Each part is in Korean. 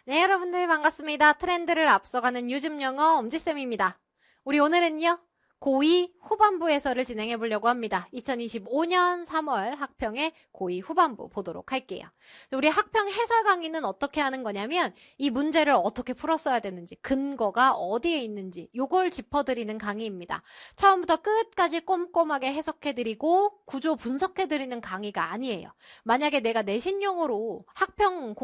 네, 여러분들 반갑습니다. 트렌드를 앞서가는 요즘 영어 엄지쌤입니다. 우리 오늘은요, 고2 후반부 해설을 진행해 보려고 합니다. 2025년 3월 학평의 고2 후반부 보도록 할게요. 우리 학평 해설 강의는 어떻게 하는 거냐면 이 문제를 어떻게 풀었어야 되는지, 근거가 어디에 있는지 요걸 짚어드리는 강의입니다. 처음부터 끝까지 꼼꼼하게 해석해드리고 구조 분석해드리는 강의가 아니에요. 만약에 내가 내신용으로 학평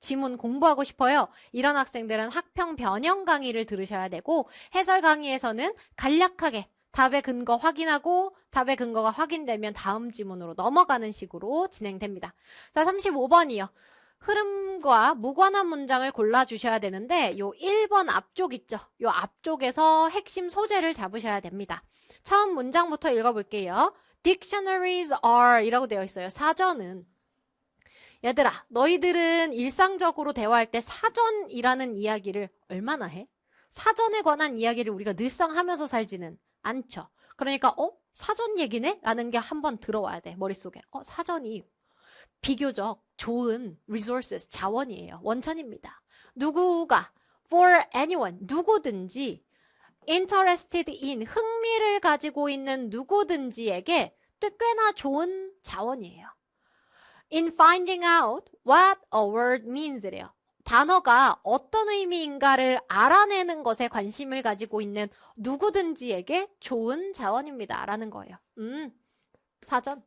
지문 공부하고 싶어요. 이런 학생들은 학평 변형 강의를 들으셔야 되고 해설 강의에서는 간략하게 답의 근거 확인하고 답의 근거가 확인되면 다음 지문으로 넘어가는 식으로 진행됩니다. 자, 35번이요. 흐름과 무관한 문장을 골라주셔야 되는데 요 1번 앞쪽 있죠? 요 앞쪽에서 핵심 소재를 잡으셔야 됩니다. 처음 문장부터 읽어볼게요. Dictionaries are 이라고 되어 있어요. 사전은 얘들아, 너희들은 일상적으로 대화할 때 사전이라는 이야기를 얼마나 해? 사전에 관한 이야기를 우리가 늘상 하면서 살지는 않죠. 그러니까 사전 얘기네? 라는 게 한번 들어와야 돼, 머릿속에. 사전이 비교적 좋은 resources, 자원이에요. 원천입니다. 누구가 for anyone, 누구든지 interested in, 흥미를 가지고 있는 누구든지에게 꽤나 좋은 자원이에요. In finding out what a word means래요. 단어가 어떤 의미인가를 알아내는 것에 관심을 가지고 있는 누구든지에게 좋은 자원입니다. 라는 거예요. 사전.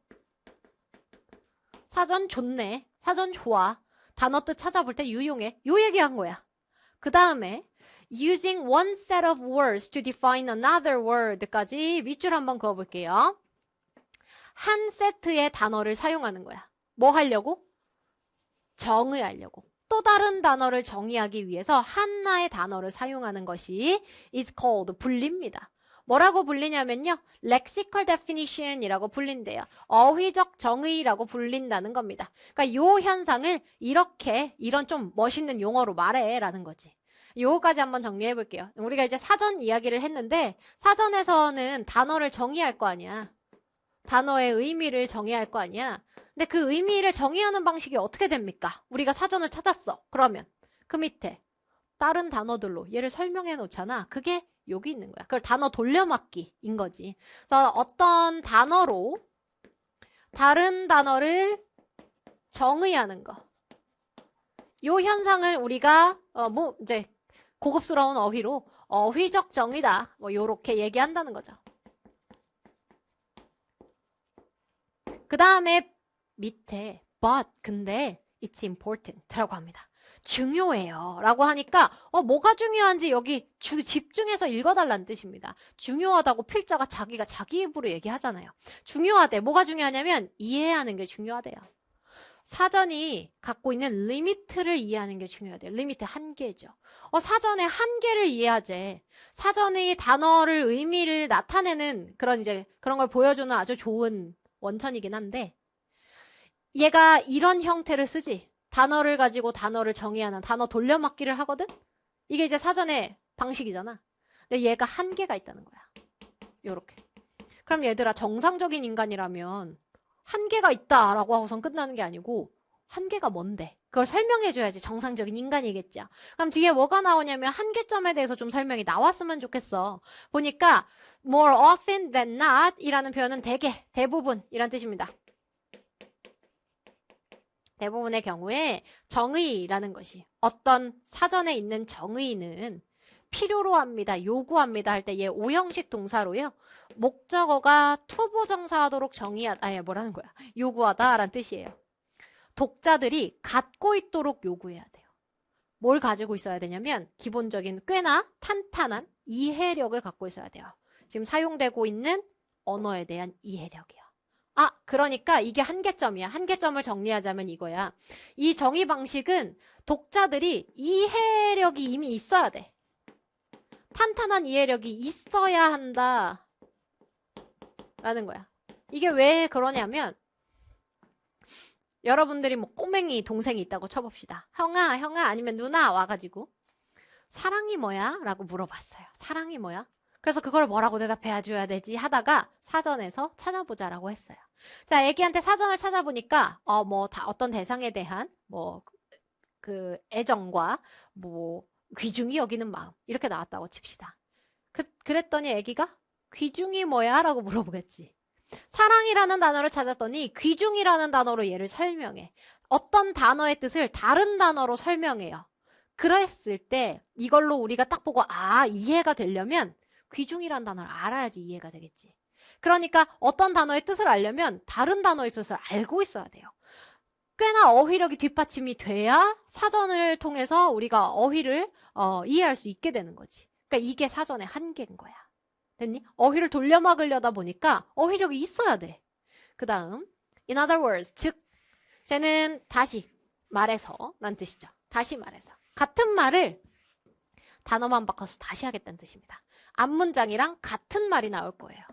사전 좋네. 사전 좋아. 단어 뜻 찾아볼 때 유용해. 요 얘기한 거야. 그 다음에 using one set of words to define another word까지 밑줄 한번 그어볼게요. 한 세트의 단어를 사용하는 거야. 뭐 하려고? 정의하려고. 또 다른 단어를 정의하기 위해서 하나의 단어를 사용하는 것이 is called, 불립니다. 뭐라고 불리냐면요. lexical definition 이라고 불린대요. 어휘적 정의라고 불린다는 겁니다. 그러니까 요 현상을 이렇게, 이런 좀 멋있는 용어로 말해 라는 거지. 요거까지 한번 정리해 볼게요. 우리가 이제 사전 이야기를 했는데 사전에서는 단어를 정의할 거 아니야. 단어의 의미를 정의할 거 아니야. 근데 그 의미를 정의하는 방식이 어떻게 됩니까? 우리가 사전을 찾았어. 그러면 그 밑에 다른 단어들로 얘를 설명해 놓잖아. 그게 여기 있는 거야. 그걸 단어 돌려막기인 거지. 그래서 어떤 단어로 다른 단어를 정의하는 거. 요 현상을 우리가 이제 고급스러운 어휘로 어휘적 정의다. 뭐 요렇게 얘기한다는 거죠. 그 다음에 밑에 but 근데 it's important 라고 합니다. 중요해요 라고 하니까 뭐가 중요한지 여기 집중해서 읽어달라는 뜻입니다. 중요하다고 필자가 자기가 자기 입으로 얘기하잖아요. 중요하대. 뭐가 중요하냐면 이해하는 게 중요하대요. 사전이 갖고 있는 리미트를 이해하는 게 중요하대요. 리미트 한계죠. 사전의 한계를 이해하지. 사전의 단어를 의미를 나타내는 그런 걸 보여주는 아주 좋은 원천이긴 한데 얘가 이런 형태를 쓰지. 단어를 가지고 단어를 정의하는 단어 돌려막기를 하거든? 이게 이제 사전의 방식이잖아. 근데 얘가 한계가 있다는 거야. 요렇게. 그럼 얘들아, 정상적인 인간이라면 한계가 있다라고 하고선 끝나는 게 아니고 한계가 뭔데? 그걸 설명해줘야지 정상적인 인간이겠죠. 그럼 뒤에 뭐가 나오냐면 한계점에 대해서 좀 설명이 나왔으면 좋겠어. 보니까 more often than not 이라는 표현은 대부분 이란 뜻입니다. 대부분의 경우에 정의라는 것이 어떤 사전에 있는 정의는 필요로 합니다. 요구합니다 할 때 얘 오형식 동사로요. 목적어가 투부정사하도록 뭐라는 거야. 요구하다라는 뜻이에요. 독자들이 갖고 있도록 요구해야 돼요. 뭘 가지고 있어야 되냐면 기본적인 꽤나 탄탄한 이해력을 갖고 있어야 돼요. 지금 사용되고 있는 언어에 대한 이해력이요. 그러니까 이게 한계점이야. 한계점을 정리하자면 이거야. 이 정의 방식은 독자들이 이해력이 이미 있어야 돼. 탄탄한 이해력이 있어야 한다. 라는 거야. 이게 왜 그러냐면 여러분들이 뭐 꼬맹이 동생이 있다고 쳐봅시다. 형아 아니면 누나 와가지고 사랑이 뭐야? 라고 물어봤어요. 사랑이 뭐야? 그래서 그걸 뭐라고 대답해 줘야 되지 하다가 사전에서 찾아보자라고 했어요. 자, 애기한테 사전을 찾아보니까 어떤 대상에 대한 그 애정과 뭐 귀중히 여기는 마음 이렇게 나왔다고 칩시다. 그랬더니 애기가 귀중이 뭐야? 라고 물어보겠지. 사랑이라는 단어를 찾았더니 귀중이라는 단어로 얘를 설명해. 어떤 단어의 뜻을 다른 단어로 설명해요. 그랬을 때 이걸로 우리가 딱 보고 이해가 되려면 귀중이라는 단어를 알아야지 이해가 되겠지. 그러니까 어떤 단어의 뜻을 알려면 다른 단어의 뜻을 알고 있어야 돼요. 꽤나 어휘력이 뒷받침이 돼야 사전을 통해서 우리가 어휘를 이해할 수 있게 되는 거지. 그러니까 이게 사전의 한계인 거야. 됐니? 어휘를 돌려막으려다 보니까 어휘력이 있어야 돼. 그 다음 in other words, 즉 쟤는 다시 말해서 라는 뜻이죠. 다시 말해서. 같은 말을 단어만 바꿔서 다시 하겠다는 뜻입니다. 앞문장이랑 같은 말이 나올 거예요.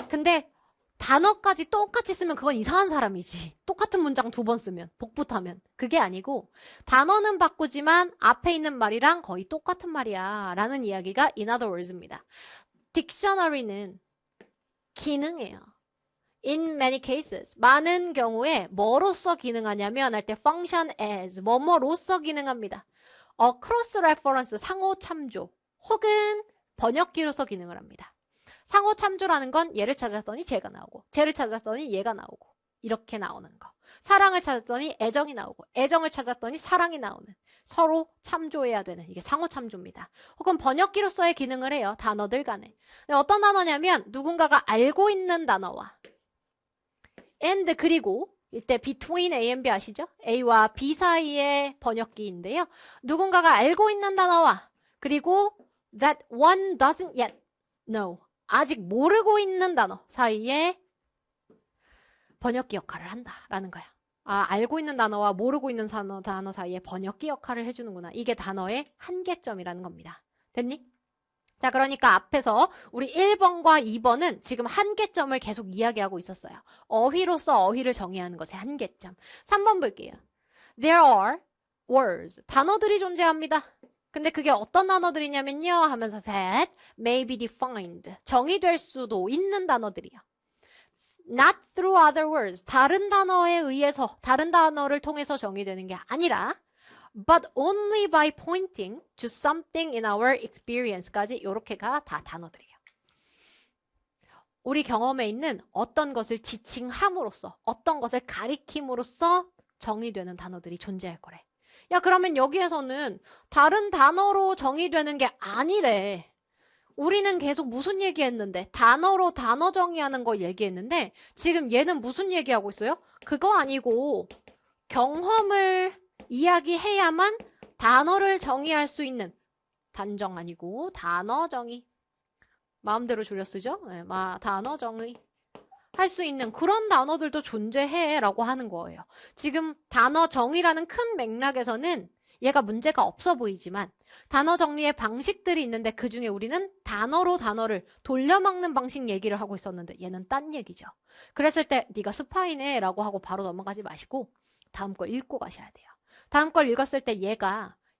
근데 단어까지 똑같이 쓰면 그건 이상한 사람이지. 똑같은 문장 2번 쓰면, 복붙하면. 그게 아니고 단어는 바꾸지만 앞에 있는 말이랑 거의 똑같은 말이야 라는 이야기가 in other words입니다. 딕셔너리는 기능이에요. In many cases, 많은 경우에 뭐로서 기능하냐면 할 때 function as, 뭐뭐로서 기능합니다. cross reference, 상호 참조 혹은 번역기로서 기능을 합니다. 상호 참조라는 건 얘를 찾았더니 쟤가 나오고 쟤를 찾았더니 얘가 나오고 이렇게 나오는 거. 사랑을 찾았더니 애정이 나오고 애정을 찾았더니 사랑이 나오는 서로 참조해야 되는 이게 상호 참조입니다. 혹은 번역기로서의 기능을 해요. 단어들 간에. 어떤 단어냐면 누군가가 알고 있는 단어와 and 그리고 이때 between A and B 아시죠? A와 B 사이의 번역기인데요. 누군가가 알고 있는 단어와 그리고 that one doesn't yet know 아직 모르고 있는 단어 사이에 번역기 역할을 한다라는 거야. 알고 있는 단어와 모르고 있는 단어 사이에 번역기 역할을 해주는구나. 이게 단어의 한계점이라는 겁니다. 됐니? 자, 그러니까 앞에서 우리 1번과 2번은 지금 한계점을 계속 이야기하고 있었어요. 어휘로서 어휘를 정의하는 것의 한계점. 3번 볼게요. There are words. 단어들이 존재합니다. 근데 그게 어떤 단어들이냐면요 하면서 that may be defined. 정의될 수도 있는 단어들이요. Not through other words. 다른 단어에 의해서, 다른 단어를 통해서 정의되는 게 아니라 but only by pointing to something in our experience까지 이렇게가 다 단어들이에요. 우리 경험에 있는 어떤 것을 지칭함으로써, 어떤 것을 가리킴으로써 정의되는 단어들이 존재할 거래. 야, 그러면 여기에서는 다른 단어로 정의되는 게 아니래. 우리는 계속 무슨 얘기했는데 단어로 단어 정의하는 걸 얘기했는데 지금 얘는 무슨 얘기하고 있어요? 그거 아니고 경험을 이야기해야만 단어를 정의할 수 있는 단정 아니고 단어 정의. 마음대로 줄여 쓰죠? 네, 단어 정의. 할 수 있는 그런 단어들도 존재해 라고 하는 거예요. 지금 단어 정의라는 큰 맥락에서는 얘가 문제가 없어 보이지만 단어 정리의 방식들이 있는데 그중에 우리는 단어로 단어를 돌려막는 방식 얘기를 하고 있었는데 얘는 딴 얘기죠. 그랬을 때 네가 스파이네 라고 하고 바로 넘어가지 마시고 다음 걸 읽고 가셔야 돼요. 다음 걸 읽었을 때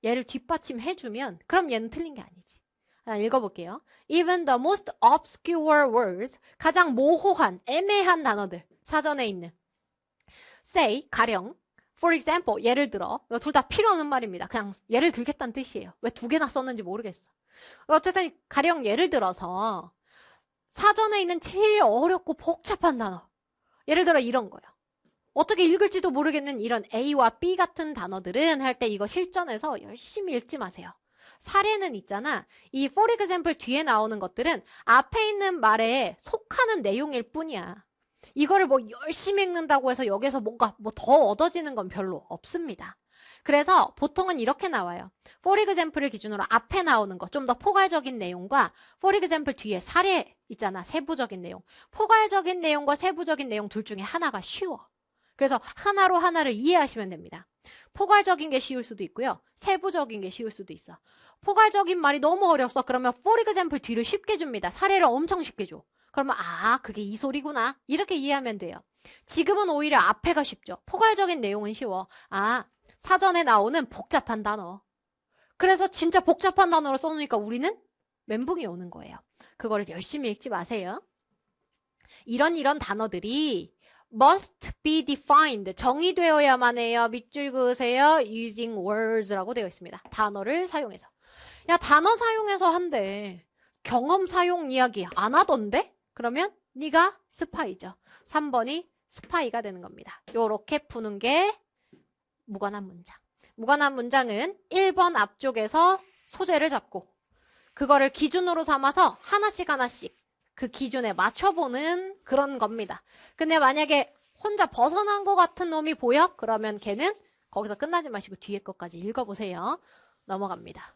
얘를 뒷받침해주면 그럼 얘는 틀린 게 아니지. 읽어볼게요. Even the most obscure words, 가장 모호한, 애매한 단어들, 사전에 있는 say, 가령, for example, 예를 들어, 둘 다 필요 없는 말입니다. 그냥 예를 들겠다는 뜻이에요. 왜 2개나 썼는지 모르겠어. 어쨌든 가령 예를 들어서 사전에 있는 제일 어렵고 복잡한 단어, 예를 들어 이런 거요. 어떻게 읽을지도 모르겠는 이런 A와 B 같은 단어들은 할 때 이거 실전에서 열심히 읽지 마세요. 사례는 있잖아. 이 for example 뒤에 나오는 것들은 앞에 있는 말에 속하는 내용일 뿐이야. 이거를 뭐 열심히 읽는다고 해서 여기서 뭔가 뭐 더 얻어지는 건 별로 없습니다. 그래서 보통은 이렇게 나와요. for example을 기준으로 앞에 나오는 거 좀 더 포괄적인 내용과 for example 뒤에 사례 있잖아. 세부적인 내용. 포괄적인 내용과 세부적인 내용 둘 중에 하나가 쉬워. 그래서 하나로 하나를 이해하시면 됩니다. 포괄적인 게 쉬울 수도 있고요. 세부적인 게 쉬울 수도 있어. 포괄적인 말이 너무 어려웠어. 그러면 for example 뒤를 쉽게 줍니다. 사례를 엄청 쉽게 줘. 그러면 그게 이 소리구나. 이렇게 이해하면 돼요. 지금은 오히려 앞에가 쉽죠. 포괄적인 내용은 쉬워. 사전에 나오는 복잡한 단어. 그래서 진짜 복잡한 단어로 써놓으니까 우리는 멘붕이 오는 거예요. 그거를 열심히 읽지 마세요. 이런 단어들이 must be defined. 정의되어야만 해요. 밑줄 그으세요. using words라고 되어 있습니다. 단어를 사용해서. 야, 단어 사용해서 한대. 경험 사용 이야기 안 하던데? 그러면 네가 스파이죠. 3번이 스파이가 되는 겁니다. 요렇게 푸는 게 무관한 문장. 무관한 문장은 1번 앞쪽에서 소재를 잡고 그거를 기준으로 삼아서 하나씩 하나씩 그 기준에 맞춰보는 그런 겁니다. 근데 만약에 혼자 벗어난 것 같은 놈이 보여? 그러면 걔는 거기서 끝나지 마시고 뒤에 것까지 읽어보세요. 넘어갑니다.